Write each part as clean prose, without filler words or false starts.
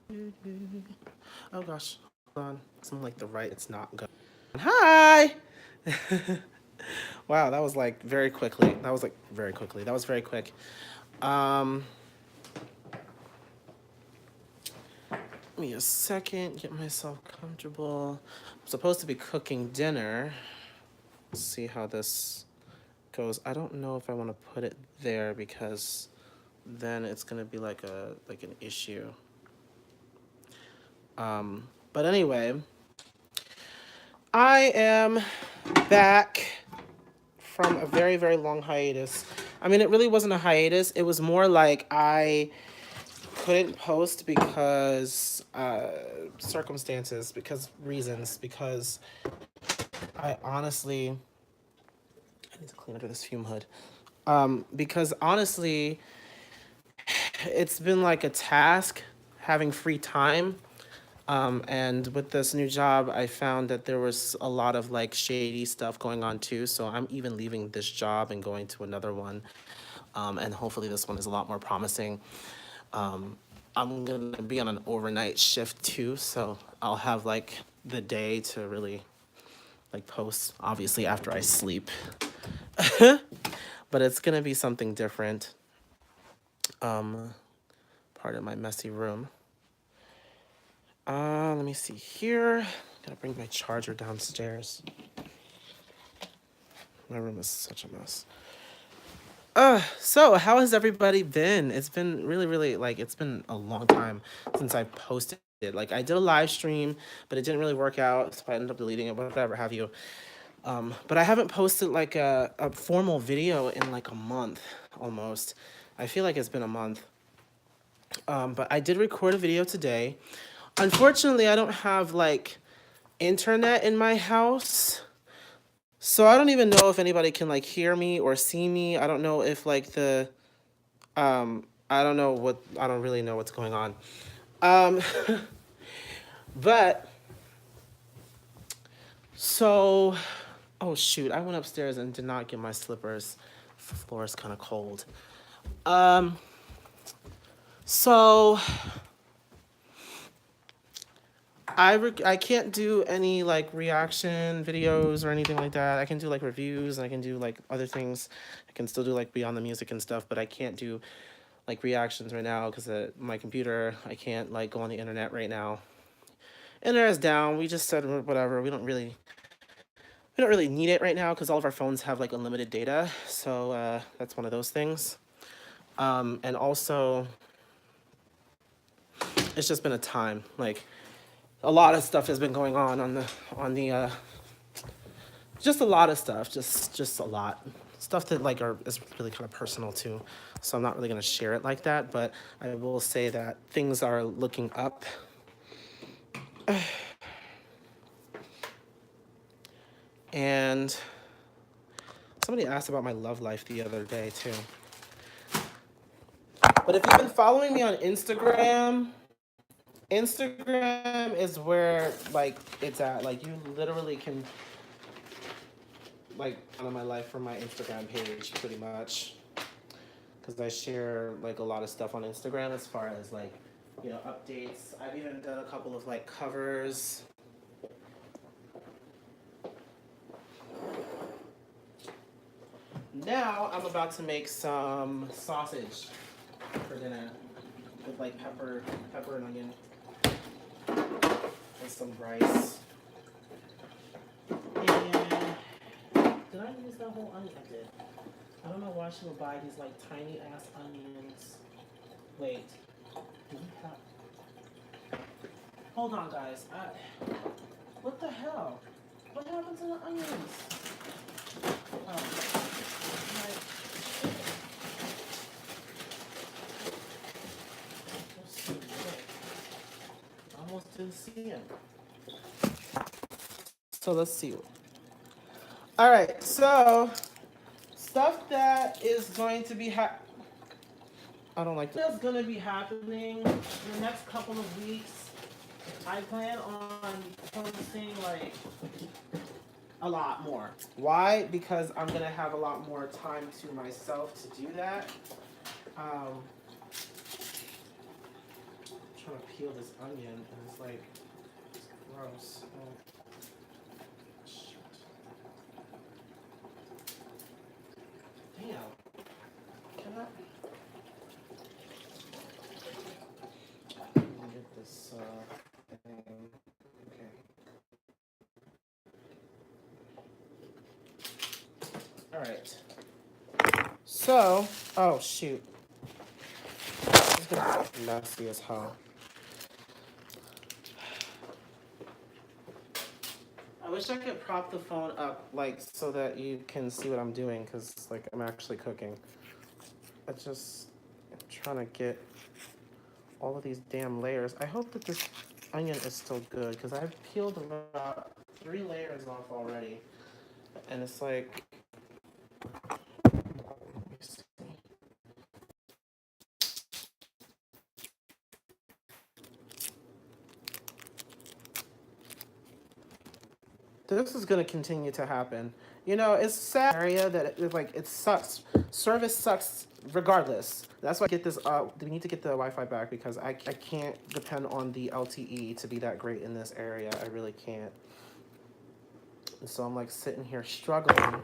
Oh gosh, hold on. Something like the right, it's not good. Hi! Wow, that was like very quickly. That was like very quickly. That was very quick. Um, Give me a second, get myself comfortable. I'm supposed to be cooking dinner. Let's see how this goes. I don't know if I want to put it there because then it's gonna be like an issue. But anyway, I am back from a very, very long hiatus. I mean, it really wasn't a hiatus. It was more like I couldn't post because circumstances, because reasons, because I honestly, I need to clean under this fume hood. Because honestly, it's been like a task having free time. And with this new job, I found that there was a lot of like shady stuff going on too. So I'm even leaving this job and going to another one. And hopefully this one is a lot more promising. I'm gonna be on an overnight shift too, so I'll have like the day to really like post, obviously after I sleep. But it's gonna be something different. Um, Part of my messy room. Let me see here. Gotta bring my charger downstairs. My room is such a mess. So how has everybody been? It's been really, really like it's been a long time since I posted. Like I did a live stream, but it didn't really work out, so I ended up deleting it, whatever have you. But I haven't posted like a formal video in like a month almost. I feel like it's been a month. But I did record a video today. Unfortunately, I don't have like internet in my house. So I don't even know if anybody can like hear me or see me. I don't know if like I don't know what I don't really know what's going on. Um but so oh shoot, I went upstairs and did not get my slippers. The floor is kind of cold. Um so I can't do any like reaction videos or anything like that. I can do like reviews and I can do like other things. I can still do like beyond the music and stuff, but I can't do like reactions right now because my computer, I can't like go on the internet right now. Internet's down. We just said whatever. We don't really need it right now because all of our phones have like unlimited data. So that's one of those things. And also, it's just been a time like a lot of stuff has been going on the just a lot of stuff, just a lot stuff that like is really kind of personal too. So I'm not really gonna share it like that, but I will say that things are looking up. And somebody asked about my love life the other day too. But if you've been following me on Instagram is where like it's at. Like you literally can like on my life from my Instagram page pretty much. Because I share like a lot of stuff on Instagram as far as like, you know, updates. I've even done a couple of like covers. Now I'm about to make some sausage for dinner with like pepper and onion, and some rice. And did I use that whole onion? I did. I don't know why she would buy these like tiny ass onions. Wait, do we have? Hold on, guys. What the hell? What happened to the onions? Oh, I almost didn't see him. So let's see. All right, so stuff that is going to be I don't like that. That's going to be happening in the next couple of weeks. I plan on posting like a lot more. Why? Because I'm going to have a lot more time to myself to do that. trying to peel this onion, and it's like, it's gross. Oh, shoot. Damn. Can I? Let me get this thing. Okay. All right. So, oh shoot. This is gonna be messy as hell. I wish I could prop the phone up like so that you can see what I'm doing, because like I'm actually cooking. I'm trying to get all of these damn layers. I hope that this onion is still good, because I've peeled about 3 layers off already, and it's like, let me see. This is going to continue to happen. You know, it's sad area that it sucks. Service sucks regardless. That's why I get this. We need to get the Wi-Fi back, because I can't depend on the LTE to be that great in this area. I really can't. And so I'm like sitting here struggling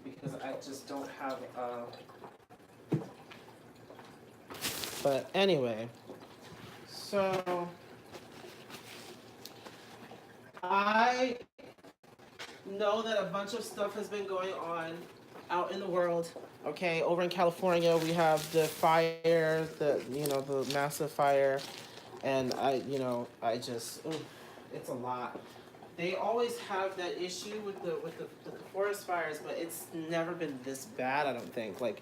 because I just don't have. But anyway, so I know that a bunch of stuff has been going on out in the world. Okay, over in California, we have the fire, the massive fire, and it's a lot. They always have that issue with the forest fires, but it's never been this bad. I don't think. Like,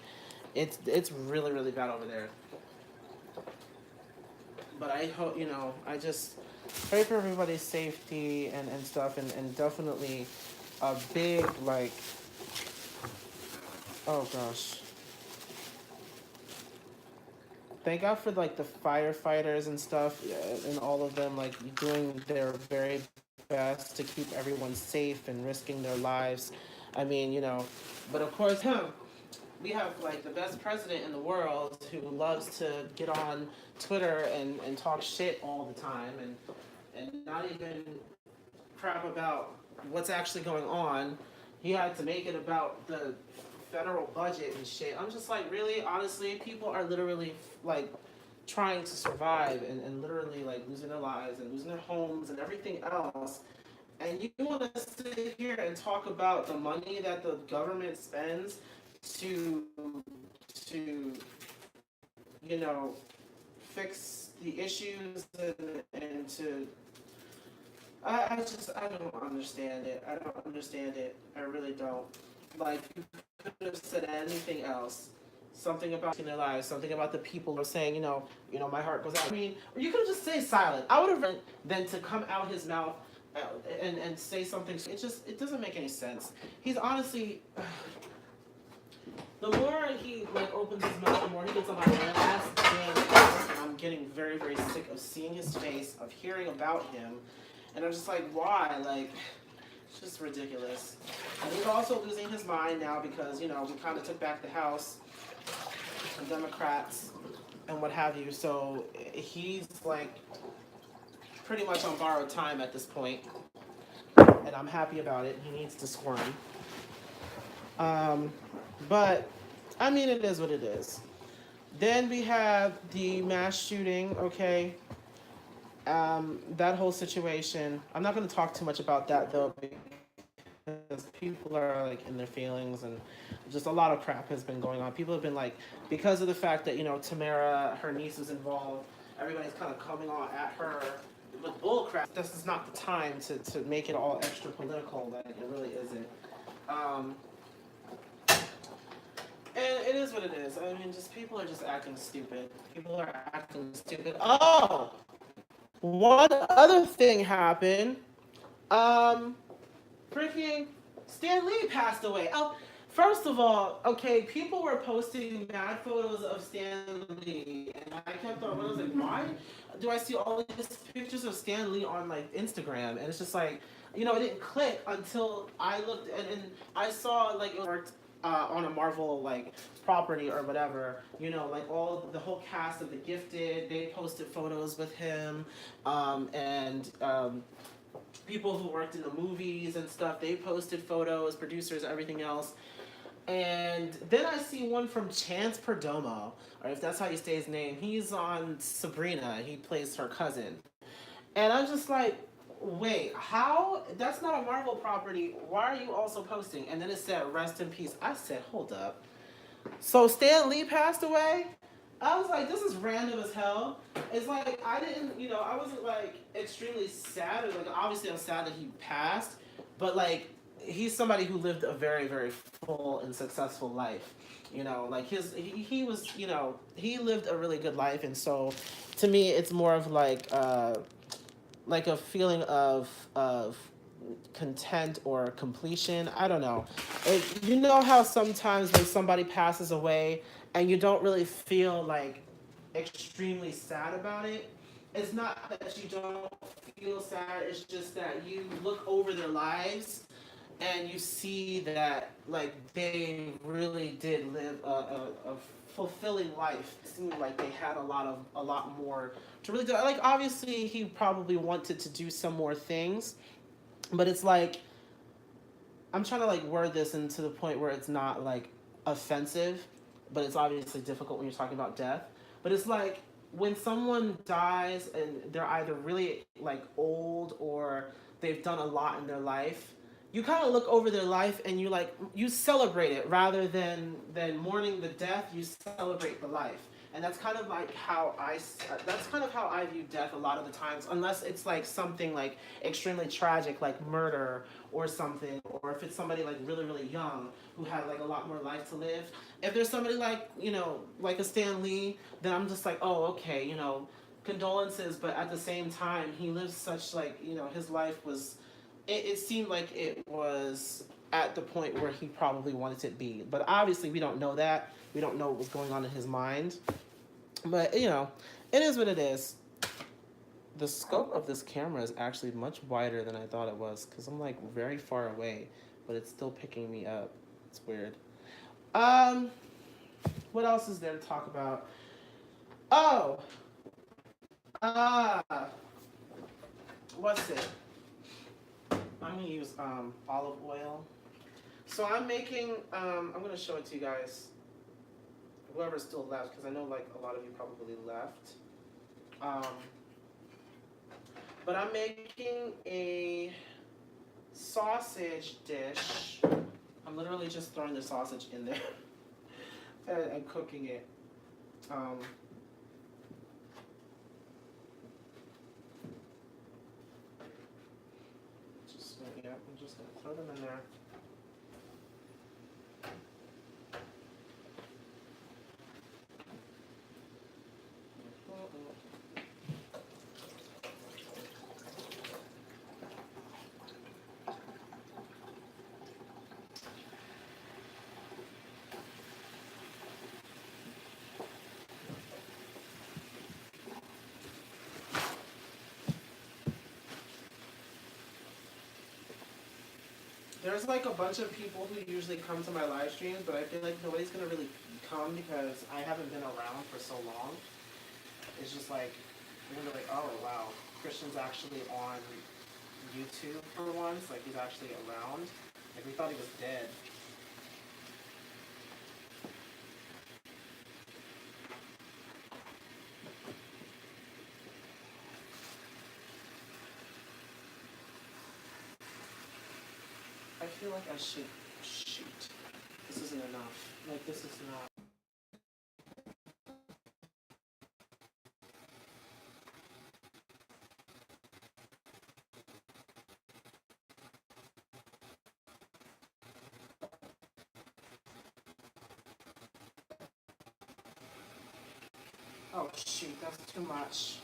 it's really really bad over there. But I hope, I just pray for everybody's safety and stuff, and definitely a big, like, oh gosh. Thank God for like the firefighters and stuff, and all of them like doing their very best to keep everyone safe and risking their lives. I mean, but of course, we have like the best president in the world who loves to get on Twitter and talk shit all the time, and not even crap about what's actually going on. He had to make it about the federal budget and shit. I'm just like, really, honestly, people are literally like trying to survive, and literally like losing their lives and losing their homes and everything else. And you want to sit here and talk about the money that the government spends to to fix the issues, and to I don't understand it. I don't understand it. I really don't. Like, you could have said anything else. Something about in their lives, something about the people who are saying, my heart goes out. I mean, or you could have just stayed silent. I would have rather than to come out his mouth and say something. It doesn't make any sense. He's honestly, the more he like opens his mouth, the more he gets on my last damn nerves, and I'm getting very very sick of seeing his face, of hearing about him, and I'm just like, why? Like, it's just ridiculous. And he's also losing his mind now because, we kind of took back the House, the Democrats, and what have you. So he's like pretty much on borrowed time at this point, and I'm happy about it. He needs to squirm. But, I mean, it is what it is. Then we have the mass shooting, okay? That whole situation. I'm not going to talk too much about that, though, because people are, like, in their feelings, and just a lot of crap has been going on. People have been, like, because of the fact that, Tamara, her niece, is involved, everybody's kind of coming on at her with bull crap. This is not the time to make it all extra political. Like, it really isn't. And it is what it is. I mean, just people are just acting stupid. People are acting stupid. Oh! One other thing happened. Freaking Stan Lee passed away. Oh, first of all, okay, people were posting bad photos of Stan Lee, and I kept on, I was like, why do I see all these pictures of Stan Lee on like Instagram? And it's just like, it didn't click until I looked and I saw like it worked. on a Marvel like property or whatever, you know, like all the whole cast of The Gifted, they posted photos with him, and people who worked in the movies and stuff, they posted photos, producers, everything else. And then I see one from Chance Perdomo, or if that's how you say his name. He's on Sabrina. He plays her cousin. And I'm just like, wait, how? That's not a Marvel property. Why are you also posting? And then it said, rest in peace. I said, hold up. So Stan Lee passed away? I was like, this is random as hell. It's like, I didn't, you know, I wasn't like extremely sad. Or, like, obviously, I'm sad that he passed. But like, he's somebody who lived a very, very full and successful life. You know, like he was, you know, he lived a really good life. And so to me, it's more of like a feeling of content or completion. I don't know. You know how sometimes when somebody passes away and you don't really feel like extremely sad about it. It's not that you don't feel sad. It's just that you look over their lives and you see that like they really did live a fulfilling life. It seemed like they had a lot more to really do. Like obviously he probably wanted to do some more things, but it's like I'm trying to like word this into the point where it's not like offensive, but it's obviously difficult when you're talking about death. But it's like when someone dies and they're either really like old or they've done a lot in their life, you kind of look over their life and you like you celebrate it rather than mourning the death. You celebrate the life, and that's kind of like how that's kind of how I view death a lot of the times, unless it's like something like extremely tragic like murder or something, or if it's somebody like really really young who had like a lot more life to live. If there's somebody like, you know, like a Stan Lee, then I'm just like, oh, okay, you know, condolences, but at the same time he lived such like, you know, his life was, it seemed like it was at the point where he probably wanted it to be. But obviously, we don't know that. We don't know what was going on in his mind. But, you know, it is what it is. The scope of this camera is actually much wider than I thought it was because I'm, like, very far away. But it's still picking me up. It's weird. What else is there to talk about? Oh! What's it? I'm gonna use olive oil. So I'm making, I'm gonna show it to you guys, whoever's still left, because I know like a lot of you probably left. But I'm making a sausage dish. I'm literally just throwing the sausage in there and cooking it. Yeah, I'm just gonna throw them in there. There's like a bunch of people who usually come to my live streams, but I feel like nobody's gonna really come because I haven't been around for so long. It's just like, you're gonna be like, oh wow, Christian's actually on YouTube for once, like he's actually around. Like we thought he was dead. I feel like I should shoot. This isn't enough. Like this is not. Oh shoot, that's too much.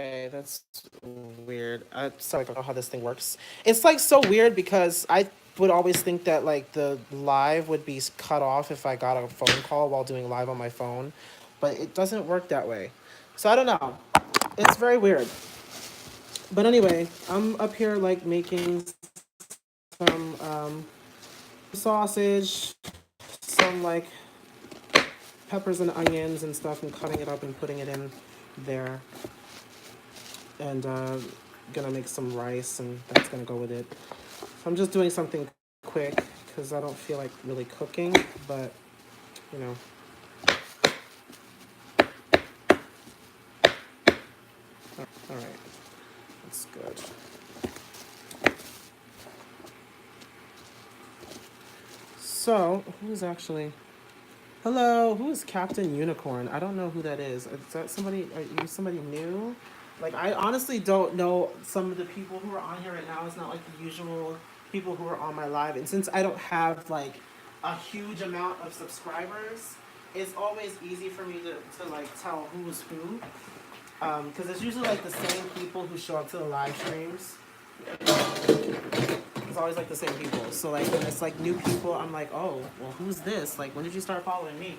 Okay, that's weird. Sorry, I don't know how this thing works. It's like so weird because I would always think that like the live would be cut off if I got a phone call while doing live on my phone, but it doesn't work that way. So I don't know. It's very weird. But anyway, I'm up here like making some sausage, some like peppers and onions and stuff, and cutting it up and putting it in there. And gonna make some rice, and that's gonna go with it. So I'm just doing something quick because I don't feel like really cooking, but you know. All right, that's good. So who's actually? Hello, who is Captain Unicorn? I don't know who that is. Is that somebody? Are you somebody new? Like, I honestly don't know some of the people who are on here right now. It's not like the usual people who are on my live. And since I don't have like a huge amount of subscribers, it's always easy for me to like tell who's who. Because it's usually like the same people who show up to the live streams. It's always like the same people. So like when it's like new people, I'm like, oh, well, who's this? Like, when did you start following me?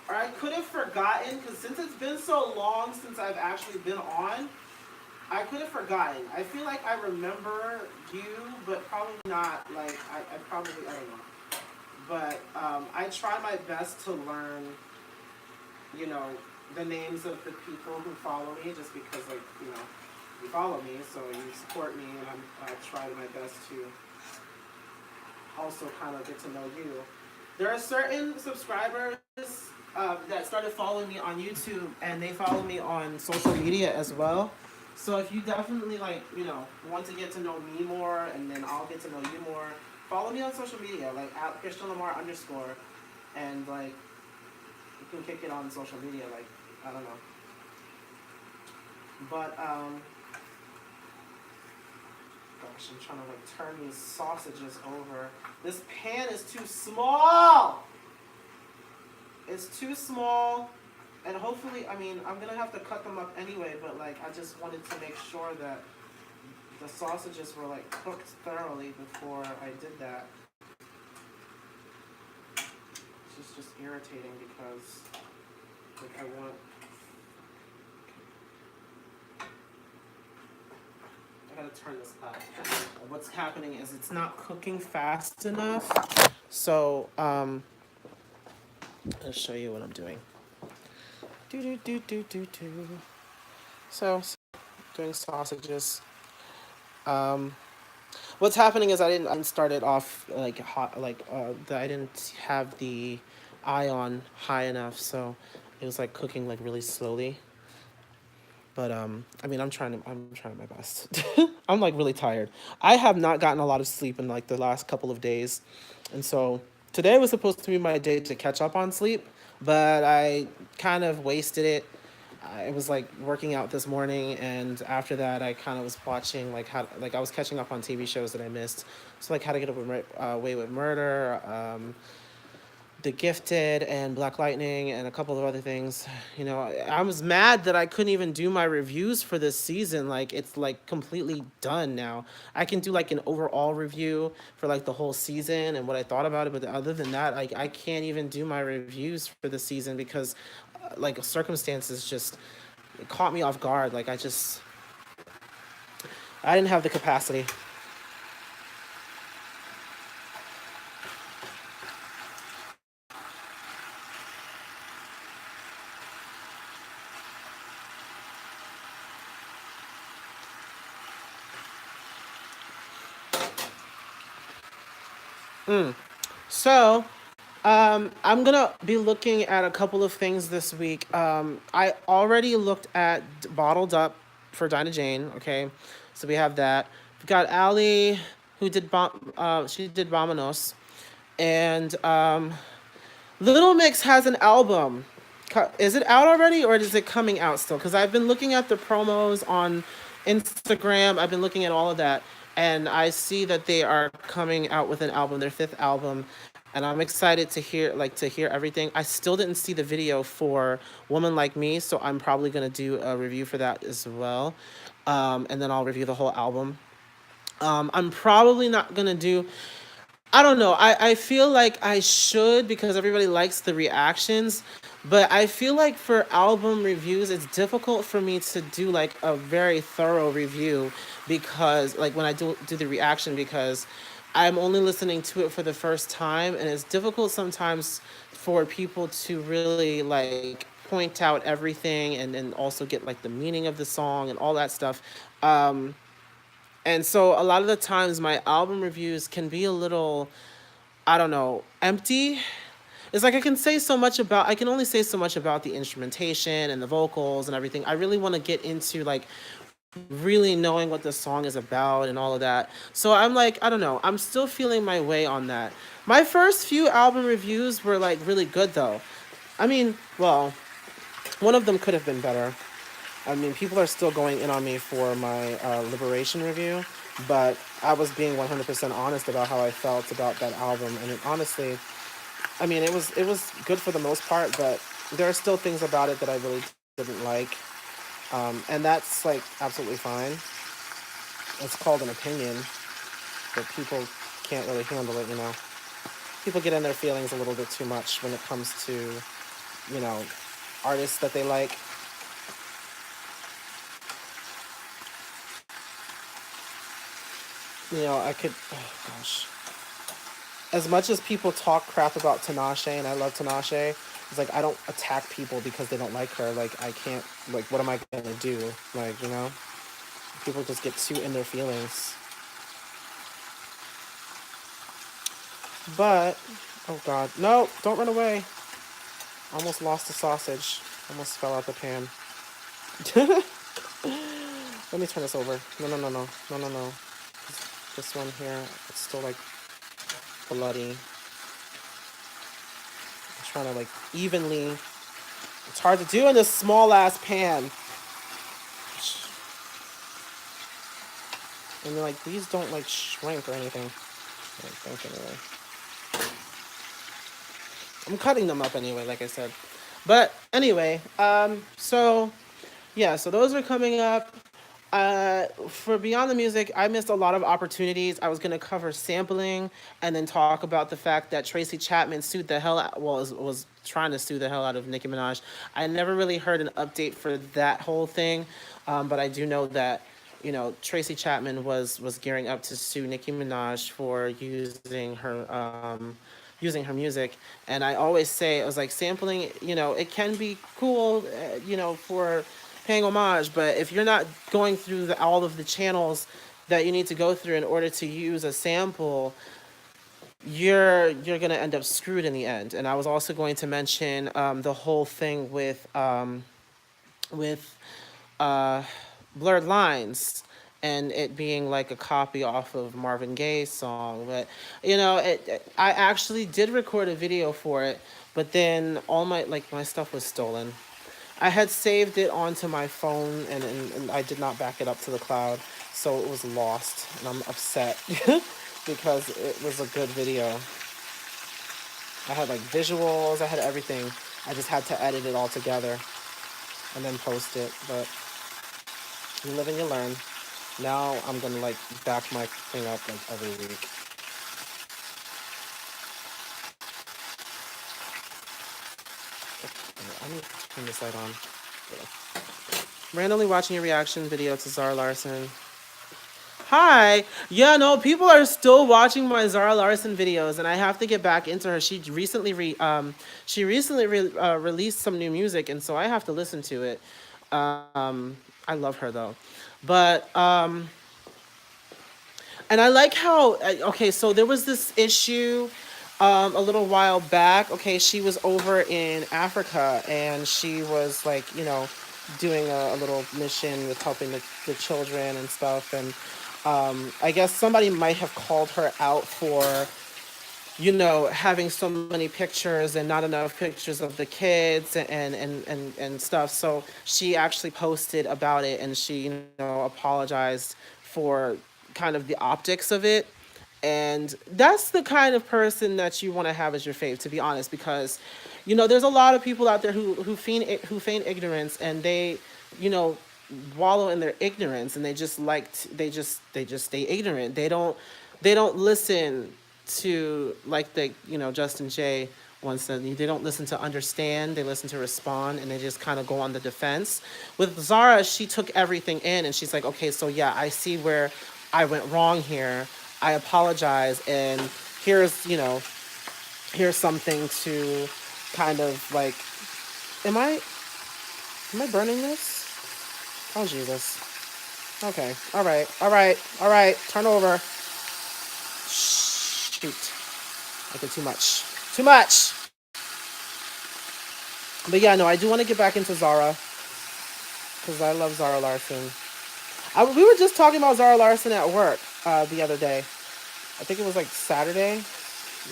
Or I could have forgotten, because since it's been so long since I've actually been on, I could have forgotten. I feel like I remember you, but probably not. Like, I probably, I don't know. But I try my best to learn, you know, the names of the people who follow me, just because, like, you know, you follow me, so you support me, and I try my best to also kind of get to know you. There are certain subscribers that started following me on YouTube, and they follow me on social media as well. So if you definitely like, you know, want to get to know me more, and then I'll get to know you more, follow me on social media, like at @ChristianLamar_, and like you can kick it on social media, like I don't know. But gosh, I'm trying to like turn these sausages over. This pan is too small. It's too small, and hopefully, I mean, I'm gonna have to cut them up anyway, but like, I just wanted to make sure that the sausages were like cooked thoroughly before I did that. It's just irritating because like I want, I gotta turn this up. What's happening is it's not cooking fast enough, so I'll show you what I'm doing. So, doing sausages. What's happening is I didn't start it off like hot, like I didn't have the eye on high enough, so it was like cooking like really slowly. But I mean, I'm trying my best. I'm like really tired. I have not gotten a lot of sleep in like the last couple of days, and so today was supposed to be my day to catch up on sleep, but I kind of wasted it. I was like working out this morning, and after that, I kind of was watching like I was catching up on TV shows that I missed. So like How to Get Away with Murder, The Gifted, and Black Lightning, and a couple of other things. You know, I was mad that I couldn't even do my reviews for this season. Like, it's like completely done now. I can do like an overall review for like the whole season and what I thought about it, but other than that, like I can't even do my reviews for the season because like circumstances just caught me off guard. Like I didn't have the capacity. So, I'm gonna be looking at a couple of things this week. I already looked at Bottled Up for Dinah Jane. Okay, so we have that. We've got Ali, who did she did Vamonos, and Little Mix has an album. Is it out already, or is it coming out still? Because I've been looking at the promos on Instagram. I've been looking at all of that, and I see that they are coming out with an album, their fifth album. and I'm excited to hear everything. I still didn't see the video for Woman Like Me, so I'm probably gonna do a review for that as well, and then I'll review the whole album. I'm probably not gonna do. I don't know. I feel like I should because everybody likes the reactions, but I feel like for album reviews, it's difficult for me to do like a very thorough review because like when I do the reaction because I'm only listening to it for the first time and it's difficult sometimes for people to really like point out everything and also get like the meaning of the song and all that stuff. Um, and so a lot of the times my album reviews can be a little, I don't know, empty. It's like I can only say so much about the instrumentation and the vocals and everything. I really want to get into like really knowing what the song is about and all of that. So I'm like, I don't know, I'm still feeling my way on that. My first few album reviews were like really good though. I mean, well, one of them could have been better. I mean, people are still going in on me for my Liberation review, but I was being 100% honest about how I felt about that album, and it honestly, I mean, it was good for the most part, but there are still things about it that I really didn't like, and that's like absolutely fine. It's called an opinion, but people can't really handle it, you know. People get in their feelings a little bit too much when it comes to, you know, artists that they like. You know, I could, oh gosh, as much as people talk crap about Tinashe, and I love Tinashe, it's like I don't attack people because they don't like her. Like I can't. Like what am I gonna do? Like you know, people just get too in their feelings. But oh god, no! Don't run away. Almost lost the sausage. Almost fell out the pan. Let me turn this over. No, no, no, no, no, no, no. This one here, it's still like bloody. I'm trying to like evenly. It's hard to do in this small ass pan. And they're like, these don't like shrink or anything. I don't think anyway. I'm cutting them up anyway, like I said. But anyway, so yeah, so those are coming up. For Beyond the Music, I missed a lot of opportunities. I was going to cover sampling and then talk about the fact that Tracy Chapman sued the hell out, well, was trying to sue the hell out of Nicki Minaj. I never really heard an update for that whole thing, but I do know that you know Tracy Chapman was gearing up to sue Nicki Minaj for using her music. And I always say, I was like, sampling, you know, it can be cool, you know, for paying homage, but if you're not going through all of the channels that you need to go through in order to use a sample, you're gonna end up screwed in the end. And I was also going to mention the whole thing with uh, Blurred Lines and it being like a copy off of Marvin Gaye's song. But you know, I actually did record a video for it, but then all my stuff was stolen. I had saved it onto my phone and I did not back it up to the cloud, so it was lost, and I'm upset because it was a good video. I had like visuals, I had everything. I just had to edit it all together and then post it. But you live and you learn. Now I'm gonna like back my thing up like every week. I need to turn this light on. Randomly watching a reaction video to Zara Larson. Hi. Yeah, no, people are still watching my Zara Larson videos, and I have to get back into her. She recently released some new music, and so I have to listen to it. I love her though, but and I like how okay, so there was this issue a little while back. Okay, she was over in Africa and she was like, you know, doing a little mission with helping the children and stuff. And I guess somebody might have called her out for, you know, having so many pictures and not enough pictures of the kids and stuff. So she actually posted about it and she, you know, apologized for kind of the optics of it. And that's the kind of person that you want to have as your fave, to be honest, because, there's a lot of people out there who feign ignorance, and they, you know, wallow in their ignorance, and they just they just stay ignorant. They don't listen to, like, the Justin J once said, they don't listen to understand, they listen to respond, and they just kind of go on the defense. With Zara, she took everything in, and she's like, okay, so yeah, I see where I went wrong here. I apologize, and here's here's something to kind of like, am I burning this? Oh, Jesus. Okay. All right. All right. All right. Turn over. Shoot. I did too much. Too much. But yeah, no, I do want to get back into Zara because I love Zara Larson. We were just talking about Zara Larson at work the other day. I think it was like Saturday.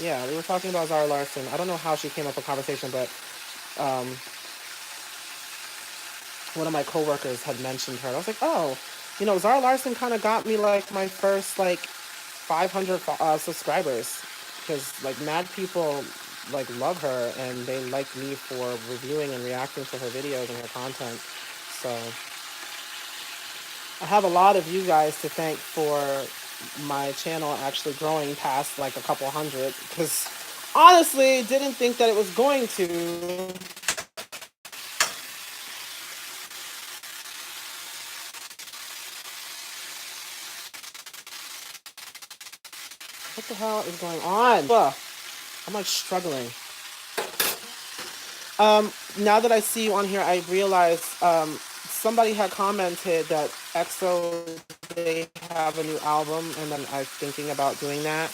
Yeah, we were talking about Zara Larson. I don't know how she came up with conversation, but um, one of my coworkers had mentioned her. And I was like, oh, Zara Larson kind of got me like my first like 500 subscribers, because like mad people like love her, and they like me for reviewing and reacting to her videos and her content. So I have a lot of you guys to thank for my channel actually growing past like a couple hundred, because honestly didn't think that it was going to. What the hell is going on? Ugh, I'm like struggling. Now that I see you on here, I realize somebody had commented that EXO, they have a new album, and then I'm thinking about doing that.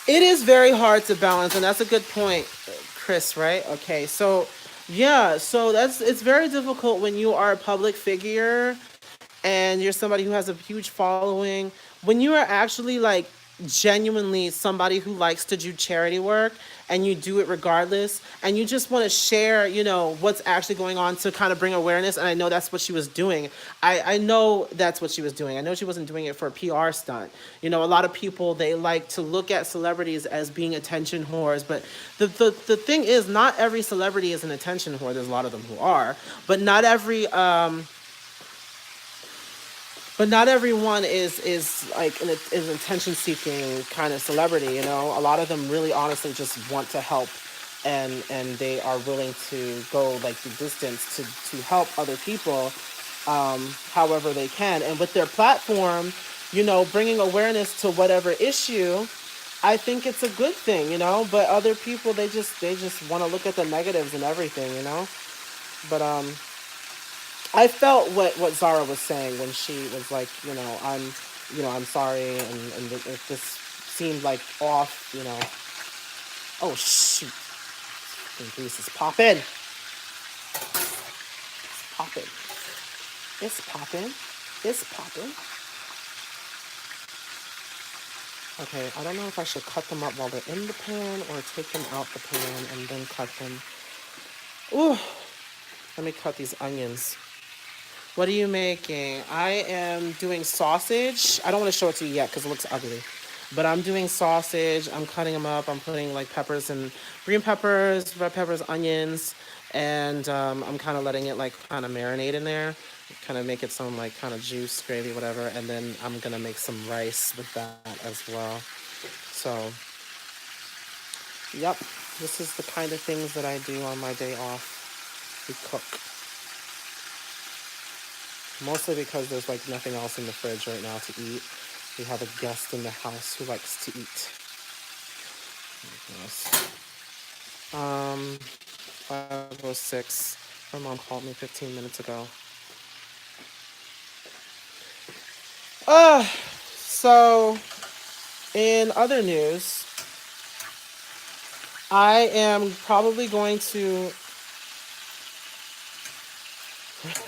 It is very hard to balance, and that's a good point, Chris, right? Okay, so yeah, so it's very difficult when you are a public figure and you're somebody who has a huge following. When you are actually like genuinely somebody who likes to do charity work, and you do it regardless, and you just want to share, what's actually going on to kind of bring awareness. And I know that's what she was doing. I know that's what she was doing. I know she wasn't doing it for a PR stunt. A lot of people, they like to look at celebrities as being attention whores, but the thing is, not every celebrity is an attention whore. There's a lot of them who are, but not everyone is like is attention seeking kind of celebrity. A lot of them really honestly just want to help, and they are willing to go like the distance to help other people, however they can, and with their platform, bringing awareness to whatever issue. I think it's a good thing, but other people, they just want to look at the negatives and everything. But I felt what Zara was saying when she was like, I'm sorry, and if this seemed like off. Oh shoot, the grease is popping. It's popping. It's popping. It's popping. Okay, I don't know if I should cut them up while they're in the pan or take them out the pan and then cut them. Ooh, let me cut these onions. What are you making? I am doing sausage. I don't want to show it to you yet because it looks ugly. But I'm doing sausage. I'm cutting them up. I'm putting like peppers and green peppers, red peppers, onions. And I'm kind of letting it like kind of marinate in there. Kind of make it some like kind of juice, gravy, whatever. And then I'm going to make some rice with that as well. So, yep. This is the kind of things that I do on my day off. We cook. Mostly because there's like nothing else in the fridge right now to eat. We have a guest in the house who likes to eat. 5:06. My mom called me 15 minutes ago. So in other news, I am probably going to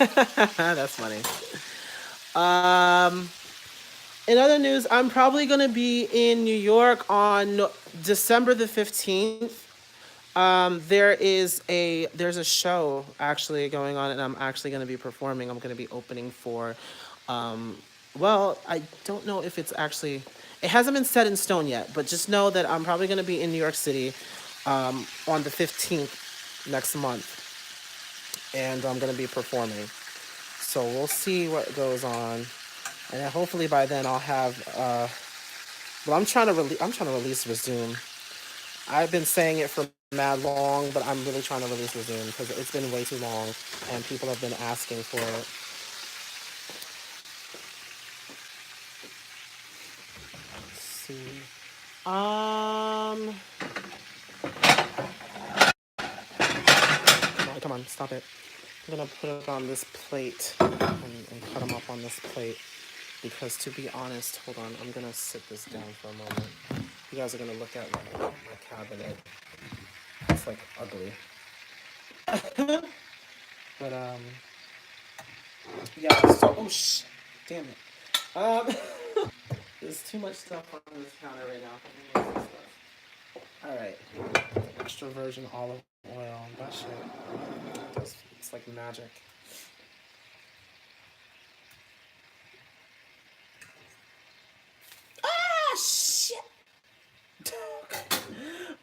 that's funny. In other news, I'm probably going to be in New York on December the 15th. There's a show actually going on, and I'm actually going to be performing. I'm going to be opening for, well, I don't know if it's actually, it hasn't been set in stone yet, but just know that I'm probably going to be in New York City, on the 15th next month, and I'm going to be performing. So we'll see what goes on, and then hopefully by then I'll have. Well, I'm trying to release Resume. I've been saying it for mad long, but I'm really trying to release Resume because it's been way too long, and people have been asking for it. Let's see. Come on, stop it. I'm gonna put it on this plate and cut them up on this plate because, to be honest, hold on, I'm gonna sit this down for a moment. You guys are gonna look at my cabinet. It's like ugly. But yeah. So damn it. There's too much stuff on this counter right now. All right. Extra virgin olive oil. That shit. It's like magic. Ah, shit.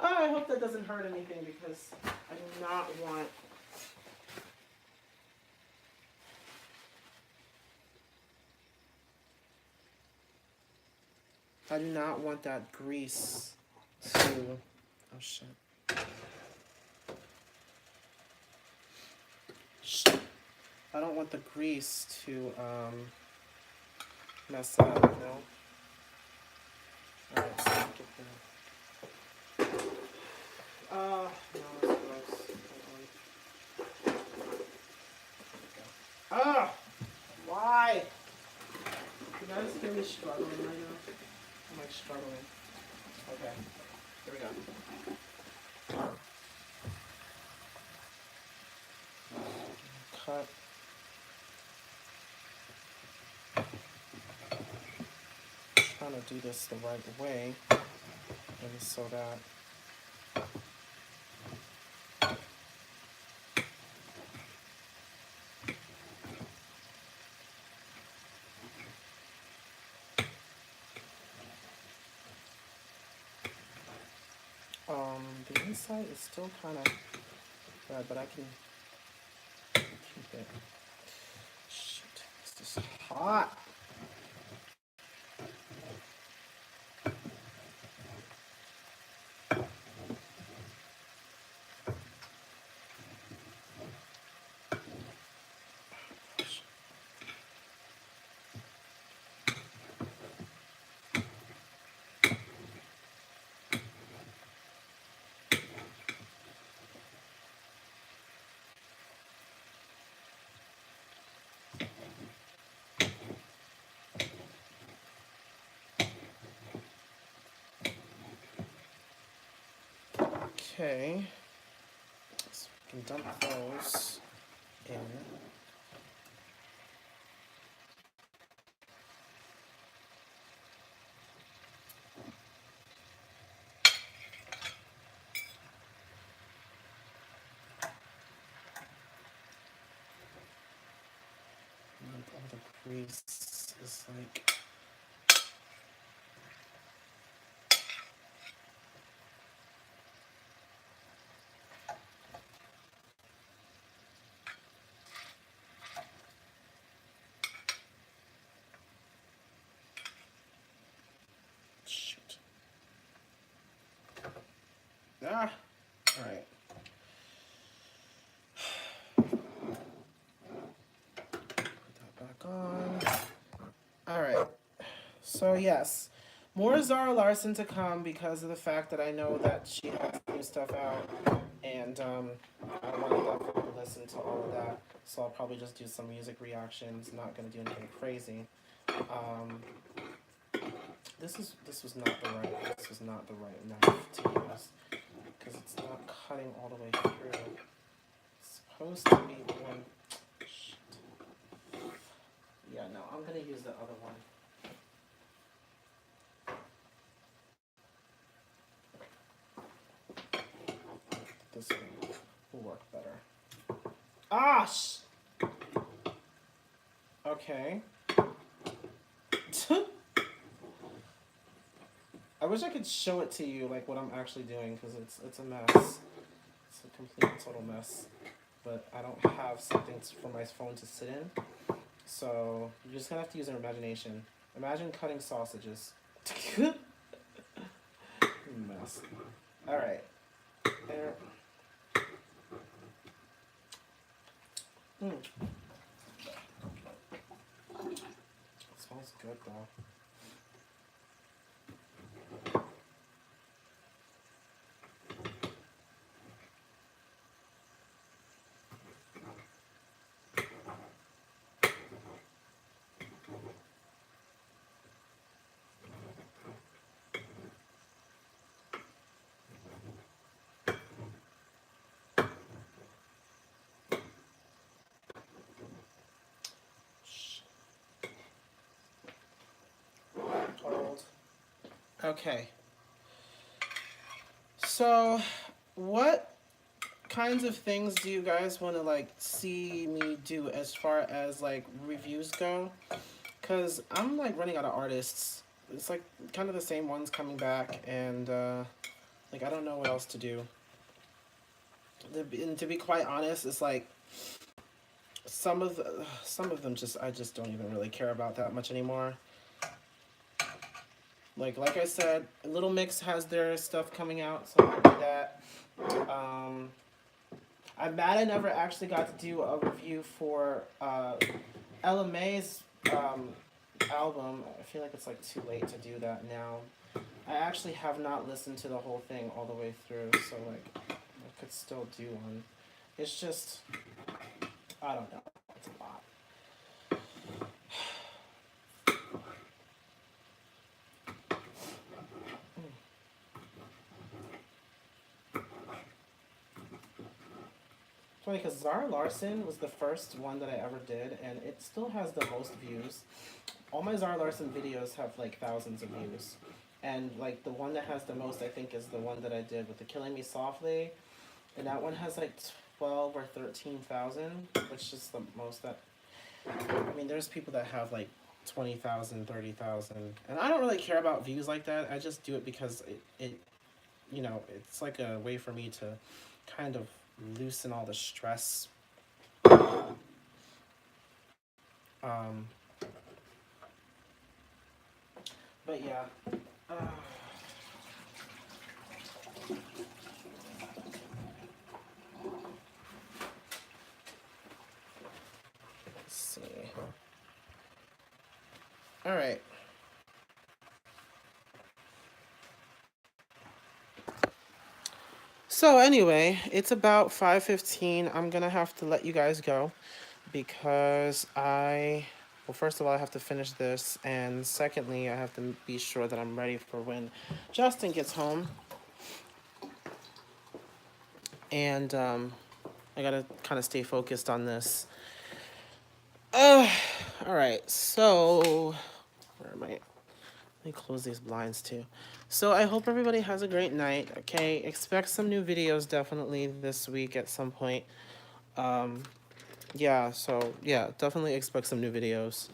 Oh, I hope that doesn't hurt anything because I do not want. I do not want that grease to. Oh shit. Shit. I don't want the grease to mess up, you know? Alright, so get the. No, that's gross. Ah! Why? You guys hear me struggling right now? I'm like struggling. Okay, here we go. Cut. Trying to do this the right way, and so that. The inside is still kind of bad, but I can keep it. Shit, this is hot. Okay, so we can dump those in. And all the grease is like. Shoot. Ah! Alright. Put that back on. Alright. So, yes. More Zara Larson to come because of the fact that I know that she has new stuff out. And I want to definitely listen to all of that. So I'll probably just do some music reactions. Not going to do anything crazy. This was not the right knife to use because it's not cutting all the way through. It's supposed to be one. Shit. Yeah, no, I'm gonna use the other one. this one will work better. Ah! Okay. I wish I could show it to you, like, what I'm actually doing, because it's a mess. It's a complete total mess. But I don't have something for my phone to sit in. So you're just gonna have to use your imagination. Imagine cutting sausages. Mess. Alright. There. It smells good though. Okay. So, what kinds of things do you guys want to like see me do as far as like reviews go? Because I'm like running out of artists. It's like kind of the same ones coming back, and like I don't know what else to do. And to be quite honest, it's like some of them just I just don't even really care about that much anymore. Like I said, Little Mix has their stuff coming out, so I'll do that. I'm mad I never actually got to do a review for Ella May's album. I feel like it's like too late to do that now. I actually have not listened to the whole thing all the way through, so like I could still do one. It's just I don't know. It's a lot. Funny because Zara Larsson was the first one that I ever did, and it still has the most views. All my Zara Larsson videos have like thousands of views, and like the one that has the most, I think, is the one that I did with the Killing Me Softly, and that one has like 12 or 13,000, which is the most that. I mean, there's people that have like 20,000, 30,000, and I don't really care about views like that. I just do it because it you know, it's like a way for me to kind of loosen all the stress. But yeah. Let's see. All right. So anyway, it's about 5:15. I'm gonna have to let you guys go because well, first of all, I have to finish this, and secondly, I have to be sure that I'm ready for when Justin gets home. And I gotta kind of stay focused on this. All right, so where am I? Let me close these blinds too. So I hope everybody has a great night. Okay, expect some new videos definitely this week at some point. Yeah, so yeah, definitely expect some new videos.